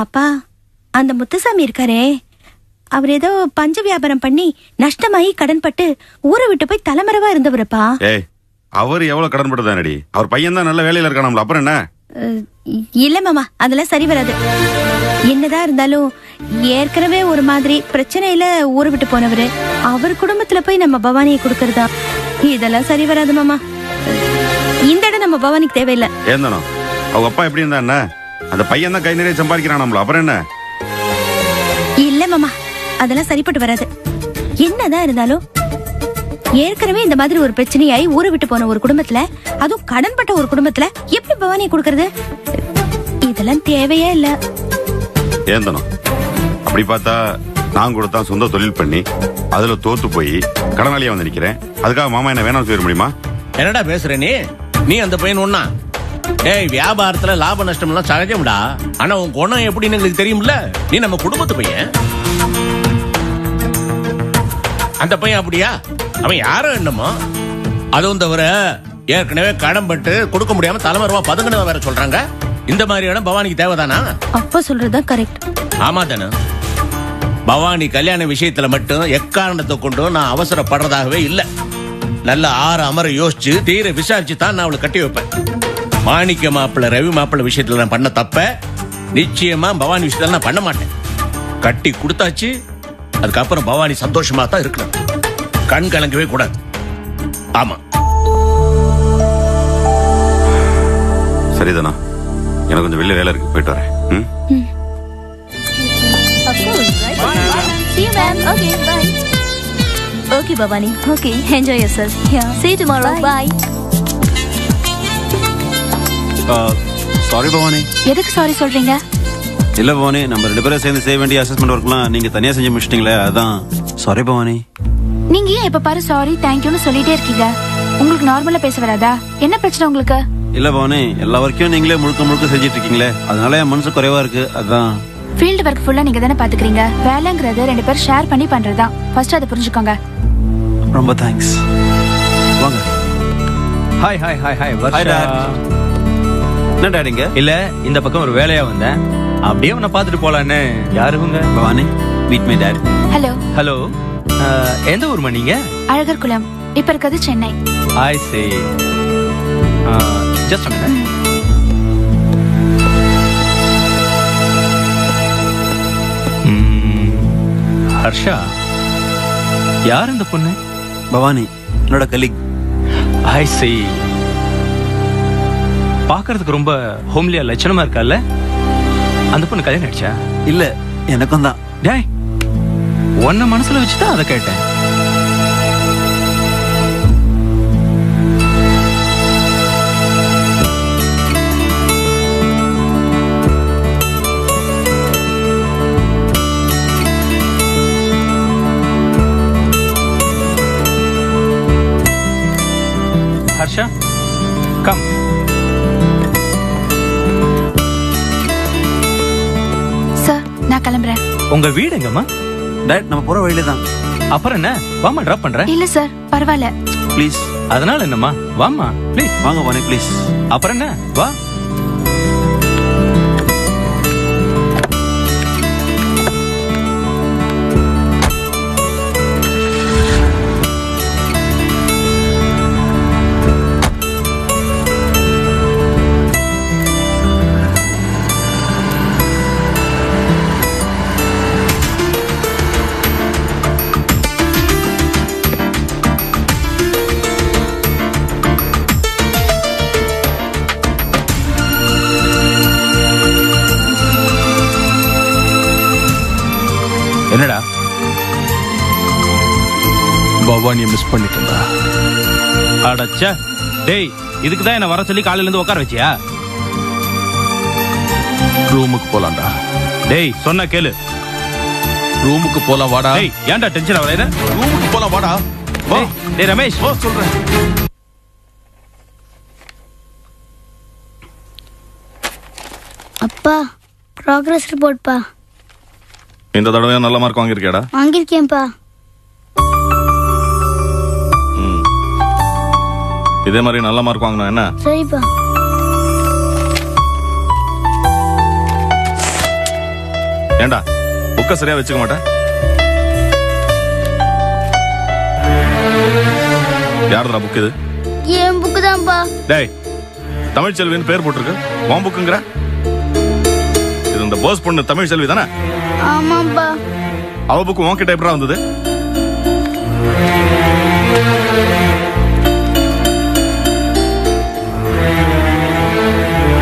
அப்பா, அந்த முத்துசாமி இருக்காரே, அவர் ஏதோ பஞ்ச வியாபாரம் பண்ணி நஷ்டமாயி கடன் பட்டு ஊரை விட்டு போய் தலைமறைவா இருந்தவரப்பா. ஏய், அவர் எவ்வளவு கடன் பட்டதானடி? அவர் பையன் தான் நல்ல வேலையில இருக்கானாம்ல, அப்புறம் என்ன? இல்ல மாமா, அதெல்லாம் சரி வராது. என்னதான் இருந்தாலும் ஏற்கனவே ஒரு மாதிரி பிரச்சனையில ஊரை விட்டு போனவரு அவர் குடும்பத்துல போய் நம்ம பவானியை கொடுக்கறதா? இதெல்லாம் சரி வராது மாமா. இந்த இடம் நம்ம பவானிக்கு தேவையில்லை. ஏந்தானோ அவங்க அப்பா எப்படி இருந்தா என்ன? அந்த பையன் தான் கை நிறைய சம்பாதிக்கிறானாம்ல, அப்புறம் என்ன? இல்ல மாமா, அதெல்லாம் சரிப்பட்டு வராது. என்னதான் இருந்தாலும் ஏற்கனவே இந்த மாதிரி ஒரு பிரச்சனையாயி ஊரை விட்டு போன ஒரு குடும்பத்துல, அதுவும் கடன் பட்ட ஒரு குடும்பத்துல எப்படி பவானியை கொடுக்கறது? இதெல்லாம் தேவையே இல்ல. ஏந்தனோ அப்படி பார்த்தா நான் கூட தான் சொந்த தொழில் பண்ணி அதுல தோத்து போய் கடனாளியா வந்து நிக்கிறேன். அதுக்காக மாமா என்ன வேணாம் சொல்ல முடியுமா? என்னடா பேசுற நீ அந்த பையன் ஒண்ணா? டேய், வியாபாரத்துல லாப நஷ்டம் எல்லாம் சகஜம்டா. ஆனா உன் குணம் எப்படின்னு எங்களுக்கு தெரியும்ல. நீ நம்ம குடும்பத்து பையன். அந்த பையன் அப்படியா? அவன் யாரோ என்னமோ. அதுவும் தவிர ஏற்கனவே கடன் பட்டு கொடுக்க முடியாம தலைமறைவா பதுங்கினவ வேற சொல்றாங்க. இந்த மாதிரியான பவானிக்கு தேவைதானா? அப்பா சொல்றதுதான் கரெக்ட். ஆமா தானே. பவானி கல்யாண விஷயத்துல மட்டும் எக்காரணத்தை கொண்டும் நான் அவசரப்படுறதாகவே இல்ல. நல்ல ஆறு அமர யோசிச்சு தீர விசாரிச்சு தான் நான் அவளை கட்டி வைப்பேன். மாணிக்க மாப்பிள்ள ரவி மாப்பிள்ள விஷயத்துல நான் பண்ண தப்ப நிச்சயமா பவானி விஷயத்துல நான் பண்ண மாட்டேன். கட்டி கொடுத்தாச்சு, அதுக்கப்புறம் பவானி சந்தோஷமா தான் இருக்கணும். கண் கலங்கவே கூடாது. ஆமா, சரிதானா? எனக்கு கொஞ்சம் வெளில வேலை இருக்கு, போயிட்டு வரேன். See you, ma'am. Okay, bye. Okay, Bhavani. Okay, enjoy yourself. Yeah. See you tomorrow. Bye. Sorry Bhavani. எதுக்கு சாரி சொல்றீங்க? இல்ல பவானி, நம்ம 2 பேரும் சேர்ந்து செய்ய வேண்டிய அசஸ்மெண்ட் ஒர்க்லாம் நீங்க தனியா செஞ்சு முடிச்சிட்டீங்களே, அதான் சாரி பவானி. நீங்க ஏன் எப்ப பாரு சாரி தேங்க்யூன்னு சொல்லிட்டே இருக்கீங்க? உங்களுக்கு நார்மலா பேச வராதா? என்ன பிரச்சனை உங்களுக்கு? இல்ல பவானி, எல்லா ஒர்க்கையும் நீங்களே முழுக்க செஞ்சிட்டு இருக்கீங்களே, அதனால என் மனசு குறைவா இருக்கு, அதான். ஃபீல்ட் ஒர்க் ஃபுல்லா நீங்க தானே பாத்துக்கிறீங்க. வேலைங்கிறது 2 பேர் ஷேர் பண்ணி பண்றதுதான். ஃபர்ஸ்ட் அதை புரிஞ்சுக்கோங்க. ரொம்ப தேங்க்ஸ். வாங்க. Hi hi hi hi Hi, Dad. என்ன டாடிங்க? இல்ல, இந்த பக்கம் ஒரு வேலையா வந்தேன். அப்படியே உன்னை பார்த்துட்டு போலான்னு. யாருங்க? Bhavani, meet my dad. Hello. Hello, எந்த ஊர்மா நீங்க? அழகர் குளம். இப்ப இருக்கிறது Chennai. I see. Just a minute. Harsha, யார் இந்த பொண்ணு? பவானி, என்னோட கலீக். ஐ சே. பாக்குறதுக்கு ரொம்ப ஹோம்லியா லட்சணமா இருக்கால? அந்த பொண்ணு கல்யாணம் ஆயிடுச்சா? இல்ல, எனக்கும் தான். டேய், உன்ன மனசுல வச்சுதான் அதை கேட்டேன். ஹர்ஷா, கம். சார், நான் கிளம்புறேன். உங்க வீடு எங்கம்மா? டாட், நம்ம போற வழியில தான். அப்புறம் என்ன, வாமா டிராப் பண்றேன். இல்ல சார், பரவாயில்ல. ப்ளீஸ். அதனால என்னம்மா, வாமா ப்ளீஸ். வாங்க பவானி, ப்ளீஸ். அப்புறம் என்ன, வா. என்னடா, பவானியை மிஸ் பண்ணிட்டா? அடச்சா, டேய், இதுக்கு தான் என்ன வர சொல்லி காலையில இருந்து உட்கார வச்சியா? ரூமுக்கு போலாம்டா. டேய், சொன்னா கேளு. ரூமுக்கு போலாம் வாடா. டேய், ஏன்டா டென்ஷன் ஆவற? ரூமுக்கு போலாம் வாடா. வா. டேய் ரமேஷ், வா சொல்றேன். அப்பா, ப்ராக்ரஸ் ரிப்போர்ட் பா. இந்த தடவை நல்ல மார்க் வாங்கியிருக்கேடா? வாங்கியிருக்கேன்ப்பா. இதே மாதிரி நல்ல மார்க் வாங்கணும் என்ன? சரிப்பா. ஏண்டா புக்க சரியா வச்சுக்க மாட்டேன். யாருடா புக் இது? என் புக்கு தான்ப்பா. டேய், தமிழ்ச்செல்வின்னு பேர் போட்டிருக்கு, உன் புக்குங்கிற? இது இந்த போஸ் பொண்ணு தமிழ்ச்செல்வி தானே? ஆமாப்பா. அவ புக்கு உன்கிட்ட எப்படா வந்தது?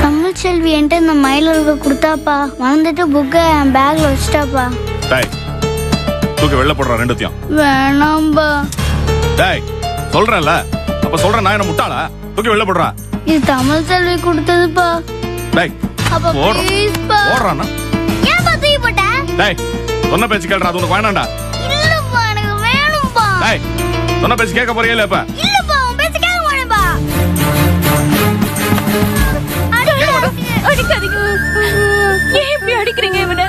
தமிழ்ச்செல்வி என்கிட்ட இந்த மயிலுக்கு கொடுத்தாப்பா. வந்துட்டு புக்கை என் பேக்ல வச்சுட்டாப்பா. டேய், தூக்கி வெளில போடுறா ரெண்டுத்தையும். வேணாம்பா. டேய், சொல்றேன்ல, அப்ப சொல்றேன் நான் என்ன முட்டாளா? தூக்கி வெளில போடுறா. இது தமிழ்ச்செல்வி கொடுத்ததுப்பா. டேய், அப்பா ப்ளீஸ்ப்பா. ஓடுறானா? ஏன்பா தூக்கி போட்ட? டேய், சொன்ன பேச்சு கேளுடா, அது உனக்கு வேணாம்டா. இல்லப்பா, எனக்கு வேணும்பா. டேய், சொன்ன பேச்சு கேட்க போறியா இல்ல இப்ப? இல்லப்பா, உன் பேச்ச கேட்க மாட்டேன்பா. அடிக்காதீங்க. ஏன் இப்படி அடிக்கிறீங்க இவனை?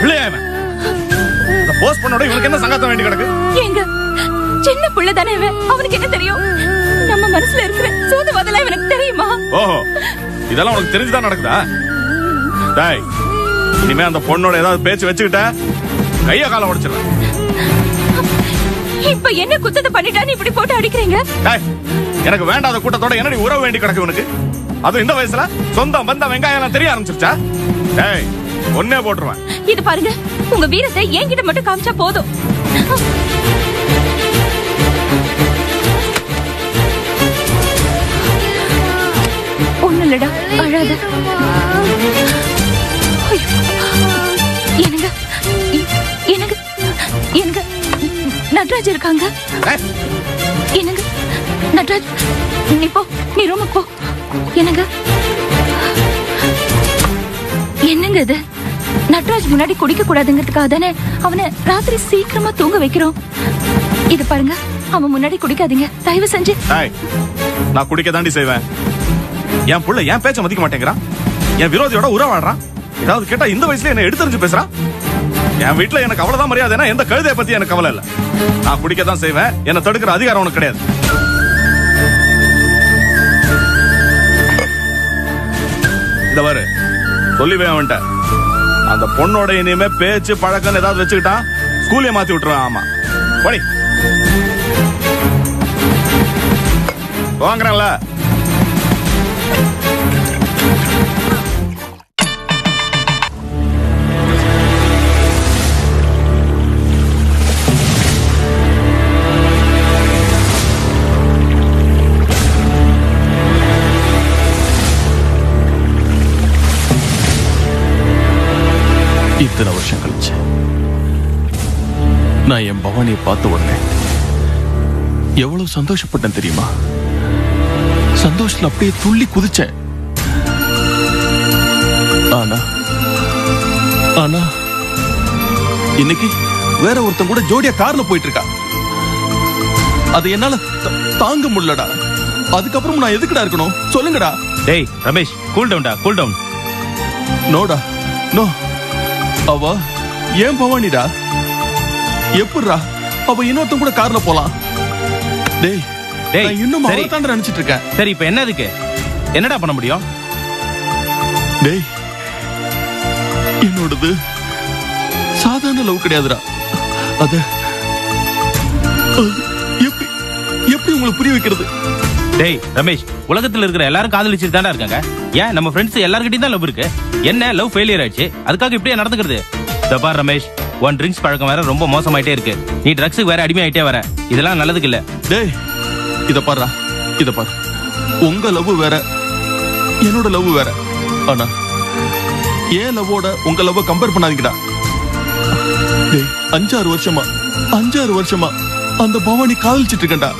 பிள்ளையா இவன்? இந்த போஸ்ட் பண்ணோட இவனுக்கு என்ன சங்காத்தம் வேண்டி கிடக்கு? ஏங்க, சின்ன புள்ள தானே இவன். அவனுக்கு என்ன தெரியும்? நம்ம மனசுல இருக்கிற சூதுவாதெல்லாம் இவனுக்கு தெரியுமா? ஓஹோ, இதெல்லாம் உனக்கு தெரிஞ்சுதான் நடக்குதா? டேய், இனிமே அந்த பொண்ணோட ஏதாவது பேச்சு வச்சுக்கிட்ட கைய காலம் உடைச்சிடுறேன். இப்ப என்ன குத்தத்தை பண்ணிட்டான்னு இப்படி போட்டு அடிக்கிறீங்க? டேய், எனக்கு வேண்டாத கூட்டத்தோட என்னடி உறவு வேண்டி கிடக்கு இவனுக்கு? அது இந்த வயசுல சொந்தம் பந்தம் வெங்காயம் எல்லாம் தெரிய ஆரம்பிச்சிருச்சா? டேய், ஒன்னே போட்டுருவேன். இது பாருங்க, உங்க வீரத்தை என்கிட்ட மட்டும் காமிச்சா போதும். ஒண்ணு இல்லடா, அழாத. எனக்கு எனக்கு எனக்கு நட்ராஜ் இருக்காங்க. எனக்கு நட்ராஜ், நீ போ, நீ ரூமுக்கு போ. எனக்கு என்னங்க இது? நட்ராஜ் முன்னாடி குடிக்க கூடாதுங்கிறதுக்காக தானே அவனை ராத்திரி சீக்கிரமா தூங்க வைக்கிறோம். இது பாருங்க, அவன் முன்னாடி குடிக்காதீங்க தயவு செஞ்சு. டேய், நான் குடிக்க தாண்டி செய்வேன். என் புள்ள என் பேச்ச மதிக்க மாட்டேங்கிறான். என் விரோதியோட உறவாடுறான். ஏதாவது கேட்டா இந்த வயசுல என்ன எடுத்தறிஞ்சு பேசுறான். என் வீட்டுல எனக்கு அவ்வளவுதான் மரியாதைனா எந்த கழுதைய பத்தி எனக்கு கவலை இல்ல. நான் குடிக்க தான் செய்வேன். என்ன தடுக்கிற அதிகாரம் உனக்கு கிடையாது. இந்த பாரு, சொல்லிவே அவன்ட்ட அந்த பொண்ணோட இனிமே பேச்சு பழக்கம் ஏதாவது வச்சுக்கிட்டான் ஸ்கூல்ல மாத்தி விட்டுருவேன். ஆமா, போடி வாங்குறேன்ல. இத்தனை வருஷம் கழிச்சு நான் என் பவானியை பார்த்த உடனே எவ்வளவு சந்தோஷப்பட்டேன் தெரியுமா? சந்தோஷத்துல அப்படியே துள்ளி குதிச்சேன். ஆனா ஆனா இன்னைக்கு வேற ஒருத்தன் கூட ஜோடியா கார்ல போயிட்டு இருக்கா. அது என்னால தாங்க முடியலடா. அதுக்கப்புறம் நான் எதுக்குடா இருக்கணும் சொல்லுங்கடா. டேய் ரமேஷ், கூல் டவுன்டா, கூல் டவுன். நோடா, நோ. அவ ஏன் பவானிடா? எப்படிடா அவ இன்னொருத்தன் கூட கார்ல போலாம்? டேய் டேய், நான் இன்னும் சரி. அவளை தாண்ட நினைச்சிட்டு இருக்கேன். சரி, இப்ப என்ன இதுக்கு? என்னடா பண்ண முடியும்? டேய், என்னோடது சாதாரண லவ் கிடையாதுடா. அது எப்படி எப்படி உங்களுக்கு புரிய வைக்கிறது? டேய் ரமேஷ், உலகத்துல இருக்கிற எல்லாரும் காதலிச்சுட்டு தான்டா இருக்காங்க. ஏன் நம்ம ஃப்ரெண்ட்ஸ் எல்லார்கிட்டயும் தான் லவ் இருக்கு. என்ன லவ் ஃபெயிலியர் ஆயிடுச்சு, அதுக்காக இப்படியே நடந்துக்கிறது? தப்பா ரமேஷ், ஒன் ட்ரிங்க்ஸ் பழக்கம் வேற ரொம்ப மோசமாயிட்டே இருக்கு. நீ ட்ரக்ஸுக்கு வேற அடிமை ஆயிட்டே வர. இதெல்லாம் நல்லதுக்கு இல்ல. டேய், இத பாருடா, இத பாரு. உங்க லவ் வேற, என்னோட லவ் வேற. ஆனா ஏன் லவ்வோட உங்க லவ் கம்பேர் பண்ணாதீங்கடா. டேய், 5-6 வருஷமா அந்த பவானி காதலிச்சிட்டு இருக்கேன்டா.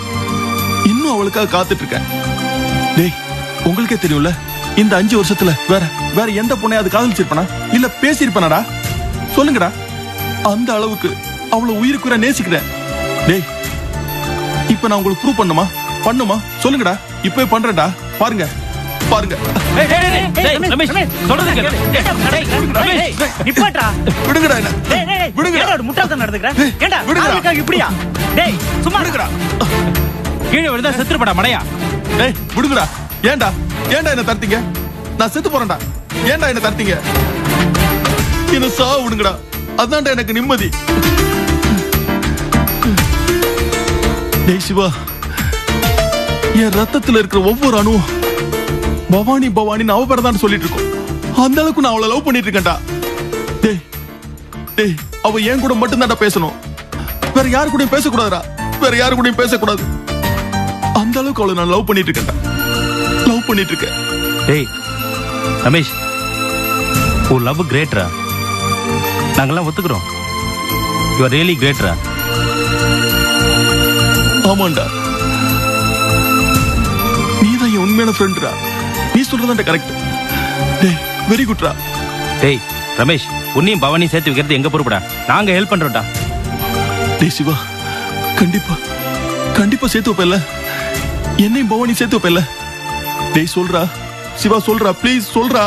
இன்னும் அவளுக்காக காத்துட்டு இருக்கேன். டேய், உங்களுக்கே தெரியும்ல, இந்த 5 வருஷத்துல வேற எந்த பொண்ணையாவது காதலிச்சிருப்பனா இல்ல பேசியிருப்பனாடா? சொல்லுங்கடா. அந்த அளவுக்கு அவளை உயிருக்குற நேசிக்கிறேன். டேய், இப்ப நான் உங்களுக்கு ப்ரூவ் பண்ணுமா சொல்லுங்கடா. இப்பவே பண்றேன்டா. பாருங்க பாருங்க. ரமேஷ், சொல்றது கேளு. ரமேஷ், விடுங்கடா என்ன. விடுங்கடா. முட்டாள்தான் நடந்துக்கிறேன். ஏண்டா, விடுங்கடா. இப்படியா? டேய், சும்மா விடுங்கடா. கீழே விழுந்தா செத்துருப்படா மடையா. டேய், விடுங்கடா. ஏண்டா என்ன தடுத்தீங்க? நான் செத்து போறேன்டா. ஏண்டா என்ன தடுத்தீங்க? என்ன சா விடுங்கடா, அதான்டா எனக்கு நிம்மதி. டேய் சிவா, என் ரத்தத்துல இருக்கிற ஒவ்வொரு அணுவும் பவானி பவானின்னு அவ பேர தான் சொல்லிட்டு இருக்கோம். அந்த அளவுக்கு நான் அவளை லவ் பண்ணிட்டு இருக்கேன்டா. டேய் டேய், அவ என் கூட மட்டும்தான்டா பேசணும், வேற யாரு கூடயும் பேசக்கூடாதுடா, வேற யாரு கூடயும் பேசக்கூடாது. அந்த அளவுக்கு அவளை நான் லவ் பண்ணிட்டு இருக்கேன்டா, லவ் பண்ணிட்டு இருக்கேன். டேய் ரமேஷ், உன் லவ் கிரேட்ரா, நாங்கெல்லாம் ஒத்துக்கிறோம். யூ ஆர் ரியலி கிரேட்ரா. ஆமாண்டா, நீதான் என் உண்மையான ஃப்ரெண்ட்ரா. நீ சொல்றதான்டா கரெக்ட். டேய் வெரி குட்ரா. டேய் ரமேஷ், உன்னையும் பவானியும் சேர்த்து வைக்கிறது எங்க பொறுப்புடா, நாங்க ஹெல்ப் பண்றோம்டா. டேய் சிவா, கண்டிப்பா கண்டிப்பா சேர்த்து வைப்பல, என்னையும் பவானி சேர்த்து வைப்பல. டேய் சொல்றா சிவா, சொல்றா ப்ளீஸ் சொல்றா.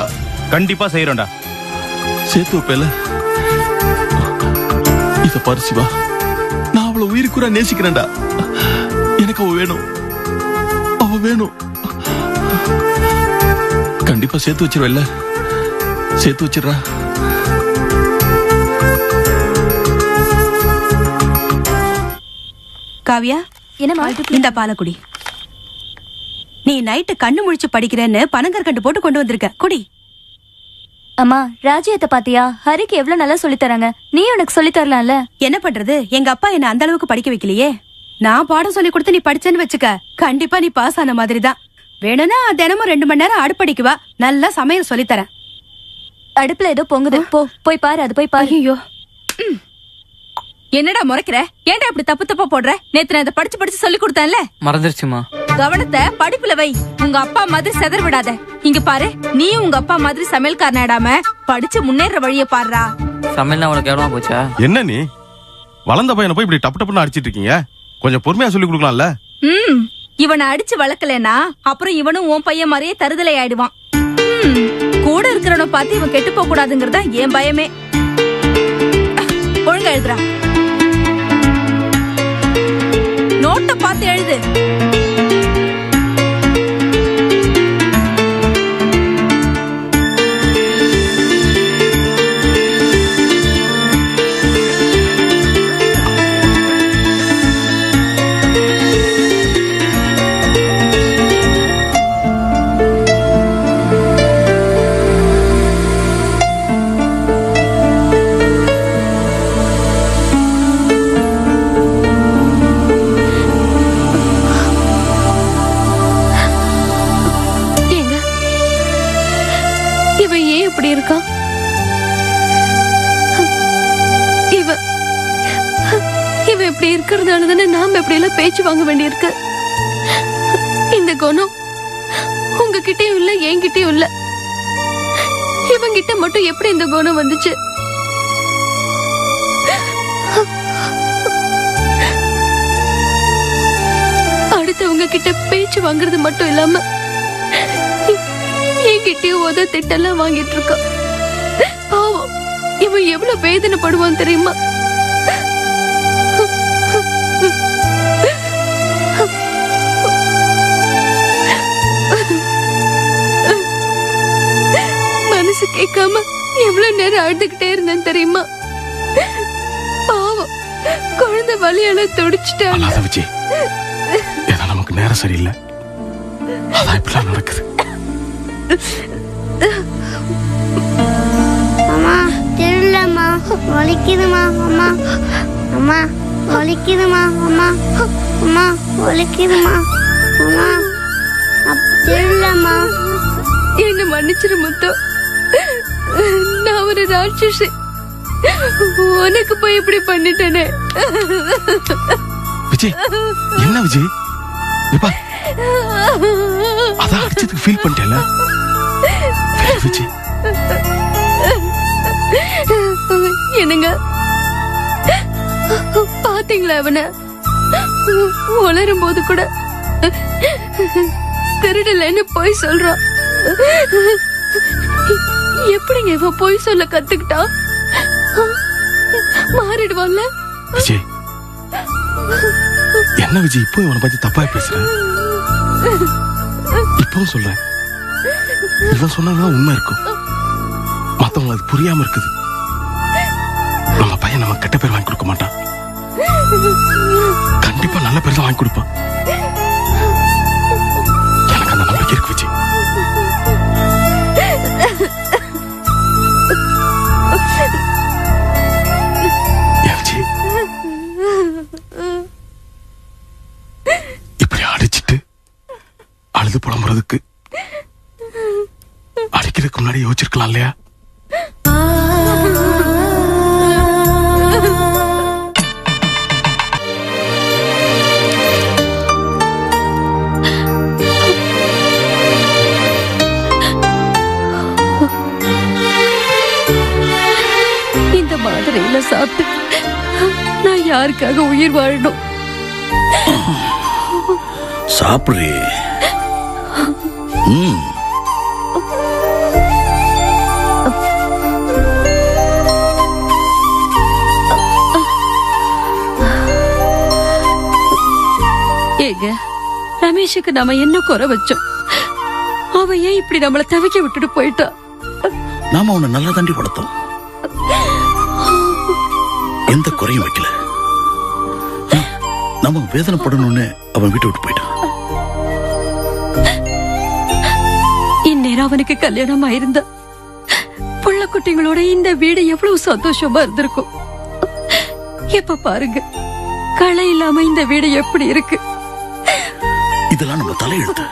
கண்டிப்பா செய்யறோம்டா. சேர்த்து வைப்பல. இத பாரு சிவா, நான் அவளை உயிருக்குறா நேசிக்கிறேன்டா. எனக்கு அவ வேணும், அவ வேணும். கண்டிப்பா சேர்த்து வச்சிருவல்ல, சேர்த்து வச்சிடுறா. காவியா, என்னம்மா? இந்த பாலக்குடி. நீ நைட்டு கண்ணு முழிச்சு படிக்கிறேன்னு பனங்கற்கண்டு போட்டு கொண்டு வந்திருக்க, குடி. அம்மா, ராஜ்யத்தை பாத்தியா? ஹரிக்கு எவ்வளவு நல்லா சொல்லி தராங்க, நீ உனக்கு சொல்லி தரலாம்ல. என்ன பண்றது, எங்க அப்பா என்ன அந்த அளவுக்கு படிக்க வைக்கலையே. நான் பாடம் சொல்லி கொடுத்து நீ படிச்சேன்னு வச்சுக்க, கண்டிப்பா நீ பாஸ் ஆன மாதிரி தான். வேணும்னா தினமும் 2 மணி நேரம் அடுப்படிக்கு வா, நல்லா சமையல் சொல்லி தரேன். அடுப்புல ஏதோ பொங்குது, போய் பாரு, அது போய் பாரு. ஐயோ, என்னடா முறைக்கிற? ஏன்டா இப்படி தப்பு தப்பா போடுற? நேத்து நான் இதை படிச்சு சொல்லி கொடுத்தேன்ல, மறந்துருச்சுமா. கவனத்தை படிப்புல வை, உங்க அப்பா மாதிரி செதற விடாத. இங்க பாரு, நீ உங்க அப்பா மாதிரி சமையல்காரன் ஆடாம படிச்சு முன்னேற வழிய பாருடா. சமையல்னா உனக்கு எவ்வளவு போச்சா? என்ன நீ வளர்ந்த பையனை போய் இப்படி டப்பு டப்புன்னு அடிச்சிட்டு இருக்கீங்க? கொஞ்சம் பொறுமையா சொல்லி கொடுக்கலாம்ல. இவனை அடிச்சு வளர்க்கலனா அப்புறம் இவனும் உன் பையன் மாதிரியே தருதலை ஆயிடுவான். கூட இருக்கிறவன பார்த்து இவன் கெட்டு போக கூடாதுங்கிறதா என் பயமே. ஒழுங்கா எழுதுறா, நோட்டை பார்த்து எழுது. இருக்கிறதுனாலதானே நாம எப்படி எல்லாம் பேச்சு வாங்க வேண்டியிருக்கு. இந்த குணம் உங்ககிட்டயும் இல்ல, என்கிட்டயும் இல்ல. இவங்கிட்ட மட்டும் எப்படி இந்த குணம் வந்துச்சு? அடுத்தவங்க கிட்ட பேச்சு வாங்குறது மட்டும் இல்லாம என்கிட்டயும் உத திட்டெல்லாம் வாங்கிட்டு இருக்கா. பாவம், இவன் எவ்வளவு வேதனைப்படுவான் தெரியுமா? மனசு கேட்காம எவ்வளவு நேரம் அழுதுகிட்டே இருந்தேன் தெரியுமா? பாவம், குழந்தை வலியால துடிச்சிட்டாங்க. விஜய், ஏன்னா நமக்கு நேரம் சரியில்லை, அதான் இப்படிலாம் நடக்குது. அம்மா தெரியலம்மா, வலிக்குதுமா. அம்மா அம்மா வலிக்குதுமா. அம்மா அம்மா வலிக்குதுமா. அம்மா தெரியலம்மா. என்ன மன்னிச்சிரு முத்து, நான் ஒரு ராட்சசி. உனக்கு போய் இப்படி பண்ணிட்டேனே. விஜய், என்ன விஜய்? அதான் அடிச்சதுக்கு ஃபீல் பண்ணிட்டேல விஜய். என்னங்க பாத்தீங்களா? அவனை உளரும் போது கூட திருடலன்னு போய் சொல்றான். எப்படிங்க இவன் போய் சொல்ல கத்துக்கிட்டா? மாறிடுவான்ல விஜய். என்ன விஜய், இப்போ இவனை பத்தி தப்பா பேசுற? இப்பவும் சொல்றேன், இவன் சொன்னதுதான் உண்மை இருக்கும், மத்தவங்க அது புரியாம இருக்குது. பையன் நம்ம கெட்ட பேர் வாங்கி கொடுக்க மாட்டான். கண்டிப்பா நல்ல பேர் தான் வாங்கி கொடுப்பான். எனக்கு அந்த நம்பிக்கை இருக்கு விஜய். விஜய் இப்படி அடிச்சிட்டு அழுது புலம்புறதுக்கு அடிக்கிறதுக்கு முன்னாடி யோசிச்சிருக்கலாம் இல்லையா? இந்த மாதிரியில சாப்பிட்டு நான் யாருக்காக உயிர் வாழணும்? சாப்பிடுறே. ஏங்க, ரமேஷுக்கு நாம என்ன குறை வச்சோம்? அவன் ஏன் இப்படி நம்மள தவிக்க விட்டுட்டு போயிட்டான்? நாம அவனை நல்லா தாண்டி வளர்த்தோம். எந்த குறையும் வைக்கல. நம்ம வேதனைப்படணும்னு அவன் வீட்டை விட்டு போயிட்டான். இந்நேரம் அவனுக்கு கல்யாணம் ஆயிருந்தா புள்ள குட்டிங்களோட இந்த வீடு எவ்வளவு சந்தோஷமா இருந்திருக்கும். இப்ப பாருங்க, களை இல்லாம இந்த வீடு எப்படி இருக்கு. இதெல்லாம் நம்ம தலையெழுத்து.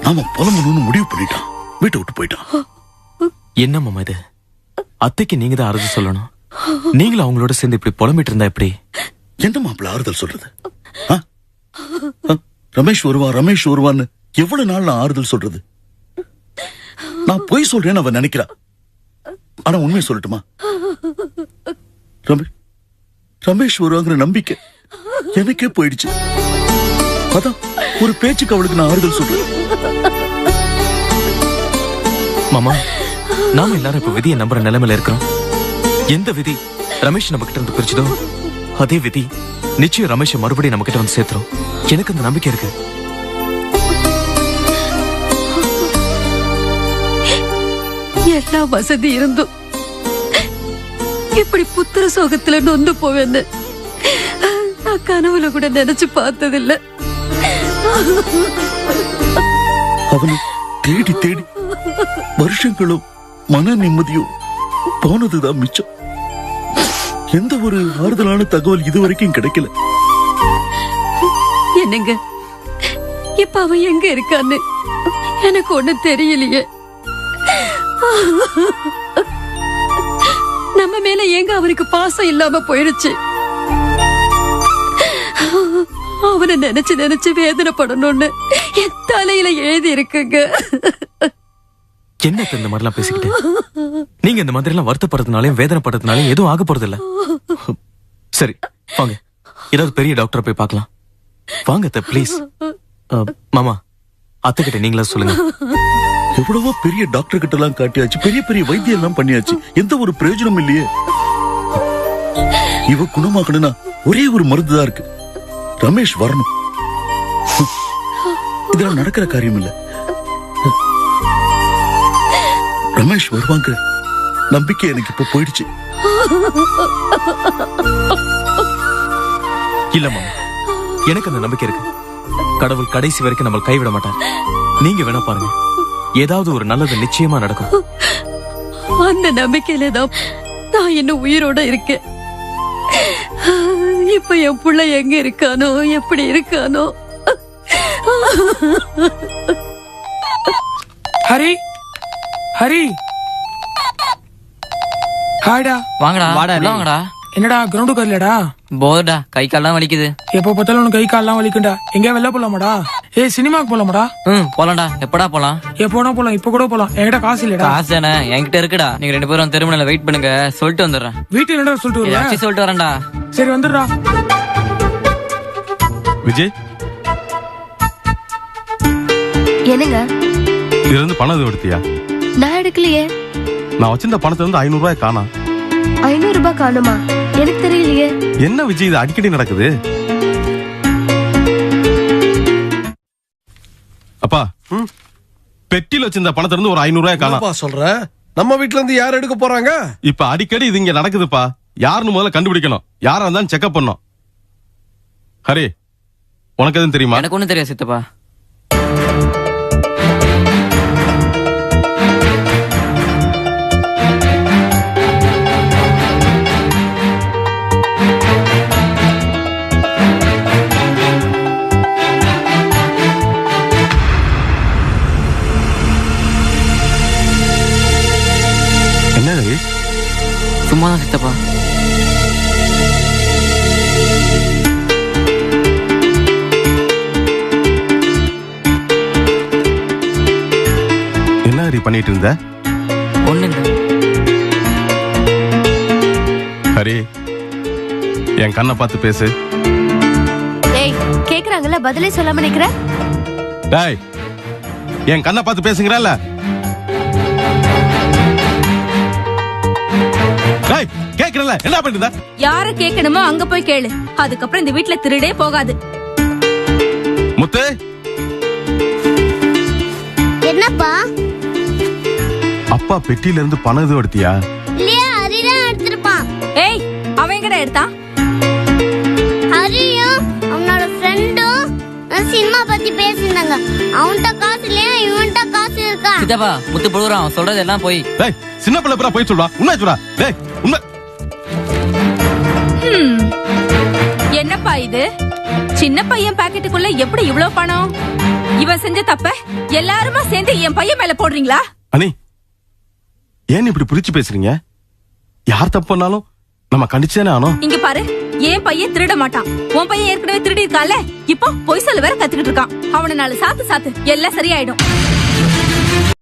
நாம புலம்பணும்னு முடிவு பண்ணிட்டான். வீட்டை விட்டு போயிட்டான். என்ன மாமா இது? அத்தைக்கு நீங்க தான் ஆறுதல் சொல்லணும். நீங்களும் அவங்களோட சேர்ந்து இப்படி புலம்பிட்டு இருந்தா எப்படி? என்ன மாப்பிள்ள ஆறுதல் சொல்றது? ரமேஷ் வருவான்னு எவ்வளவு நாள் நான் ஆறுதல் சொல்றது? நான் பொய் சொல்றேன்னு அவன் நினைக்கிறா. ஆனா உண்மையை சொல்லட்டுமா? ரமேஷ் வருவாங்கிற நம்பிக்கை எனக்கே போயிடுச்சு. அதான் ஒரு பேச்சுக்கு அவளுக்கு நான் ஆறுதல் சொல்றேன். மாமா, நாம எல்லாரும் இப்ப விதியை நம்புற நிலைமையில இருக்கிறோம். எந்த விதி ரமேஷ் நம்ம கிட்ட இருந்து பிரிச்சதோ அதே விதி நிச்சயம் ரமேஷ் மறுபடியும் நம்ம கிட்ட வந்து சேர்த்துரும். எனக்கு அந்த நம்பிக்கை இருக்கு. எல்லா வசதி இருந்தும் இப்படி புத்திர சோகத்துல நொந்து போவேன்னு நான் கனவுல கூட நினைச்சு பார்த்ததில்ல. அவனை தேடி தேடி வருஷங்களும் மன நிம்மதியும் போனதுதான் மிச்சம். எந்த ஒரு ஆறுதலான தகவல் இதுவரைக்கும் கிடைக்கல. என்னங்க, இப்ப அவன் எங்க இருக்கான்னு எனக்கு ஒண்ணு தெரியலையே. நம்ம மேல எங்க அவனுக்கு பாசம் இல்லாம போயிடுச்சு. அவனை நினைச்சு வேதனைப்படணும்னு என் தலையில எழுதி இருக்குங்க. என்ன இந்த மாதிரிலாம் பேசிக்கிட்டு? நீங்க இந்த மாதிரி எல்லாம் வருத்தப்படுறதுனாலையும் வேதனைப்படுறதுனாலையும் எதுவும் ஆக போறது இல்ல. சரி வாங்க, ஏதாவது பெரிய டாக்டரை போய் பார்க்கலாம். வாங்க அத்தை ப்ளீஸ். மாமா, அத்தை கிட்ட நீங்களா சொல்லுங்க. எவ்வளவோ பெரிய டாக்டர் கிட்ட எல்லாம் காட்டியாச்சு, பெரிய பெரிய வைத்தியம் எல்லாம் பண்ணியாச்சு. எந்த ஒரு பிரயோஜனம் இல்லையே. இவ குணமாக்கணும்னா ஒரே ஒரு மருந்து தான் இருக்கு. ரமேஷ் வரணும். இதெல்லாம் நடக்கிற காரியம் இல்ல. ரமேஷ் வருவாங்க நம்பிக்கை எனக்கு இப்ப போயிடுச்சு. இல்ல மாமா, எனக்கு அந்த நம்பிக்கை இருக்கு. கடவுள் கடைசி வரைக்கும் நம்ம கைவிட மாட்டார். நீங்க வேணா பாருங்க, ஏதாவது ஒரு நல்லது நிச்சயமா நடக்கும். அந்த நம்பிக்கையில தான் நான் இன்னும் உயிரோட இருக்கேன். இப்ப என் புள்ள எங்க இருக்கானோ, எப்படி இருக்கானோ. ஹரி, ஹரி, ஹாய்டா. வாங்கடா. வாங்கடா. என்னடா கிரவுண்டுக்கு வரலடா? போர்டா, கை கால்லாம் வலிக்குது. எப்போ பார்த்தாலும் உனக்கு கை கால்லாம் வலிக்குண்டா. எங்கேயா வெளில போலாமாடா? சினிமாக்கு போலாமாடா? போலாம்டா. எப்படா போலாம்? எப்போனா போலாம், இப்ப கூட போலாம். என்கிட்ட காசு இல்லடா. காசு என்ன என்கிட்ட இருக்குடா. நீங்க 2 பேரும் தெருமனையில வெயிட் பண்ணுங்க, சொல்லிட்டு வந்துடுறேன். வீட்டுல என்னடா சொல்லிட்டு வரேன்? சொல்லிட்டு வரேன்டா. சரி வந்துடுறா. விஜய், என்னங்க இதுல இருந்து பணம் எடுத்தியா? நான் எடுக்கலையே. நான் வச்சிருந்த பணத்துல இருந்து 500 ரூபாய் காணோம். 500 ரூபாய் காணுமா? எனக்கு தெரியலையே. என்ன விஜய், இது அடிக்கடி நடக்குது. அப்பா, பெட்டியில் வச்சிருந்த பணத்துல இருந்து ஒரு 500 ரூபாய் காணோம். சொல்ற நம்ம வீட்ல இருந்து யார் எடுக்க போறாங்க? இப்ப அடிக்கடி இது இங்க நடக்குதுப்பா. யாருன்னு முதல்ல கண்டுபிடிக்கணும். யாரா இருந்தாலும் செக்அப் பண்ணணும். ஹரி, உனக்கு எதுவும் தெரியுமா? எனக்கு ஒண்ணும் தெரியாது சித்தப்பா. என்ன ஹரி? சும்மாதான் சித்தப்பா. என்ன ஹரி பண்ணிட்டு இருந்த? ஒண்ணு ஹரி, என் கண்ணை பார்த்து பேசு. ஏய் கேக்குறாங்கல்ல, பதிலே சொல்லாம நிக்கிற. டேய், என் கண்ணை பார்த்து பேசுங்கறல்ல. டேய், கேக்குறல, என்ன பண்ணிட்டு? யார கேட்கணுமோ அங்க போய் கேளு. அதுக்கப்புறம் இந்த வீட்ல திருடே போகாது. முத்து, என்னப்பா? அப்பா பெட்டியில இருந்து பணம் எதுவும் எடுத்தியா? இல்லையா, ஹரிதான் எடுத்திருப்பான். ஏய், அவன் எங்கடா எடுத்தான்? ஹரியும் அவனோட ஃப்ரெண்டும் சினிமா பத்தி பேசினாங்க. அவன்கிட்ட காசு இல்லையா, இவன்கிட்ட காசு இருக்கா? சித்தப்பா முத்து புழுறான், அவன் சொல்றது எல்லாம் போய். டேய், சின்ன பிள்ளை பூரா போய் சொல்றா. உண்மை சொல்றா. டேய், உண்மை. என்னப்பா இது? சின்ன பையன் பாக்கெட்டுக்குள்ள எப்படி இவ்ளோ பணம்? இவன் செஞ்ச தப்ப எல்லாருமா சேர்ந்து என் பையன் மேல போடுறீங்களா? அனி, ஏன் இப்படி புரிச்சு பேசுறீங்க? யார் தப்பு பண்ணாலும் நம்ம கண்டிச்சுதானே ஆனோம். இங்க பாரு, என் பையன் திருட மாட்டான். உன் பையன் ஏற்கனவே திருடி இருக்கான்ல, இப்போ பொய் சொல்ல வேற கத்துக்கிட்டு இருக்கான். அவனை நாலு சாத்து சாத்து எல்லாம் சரியாயிடும்.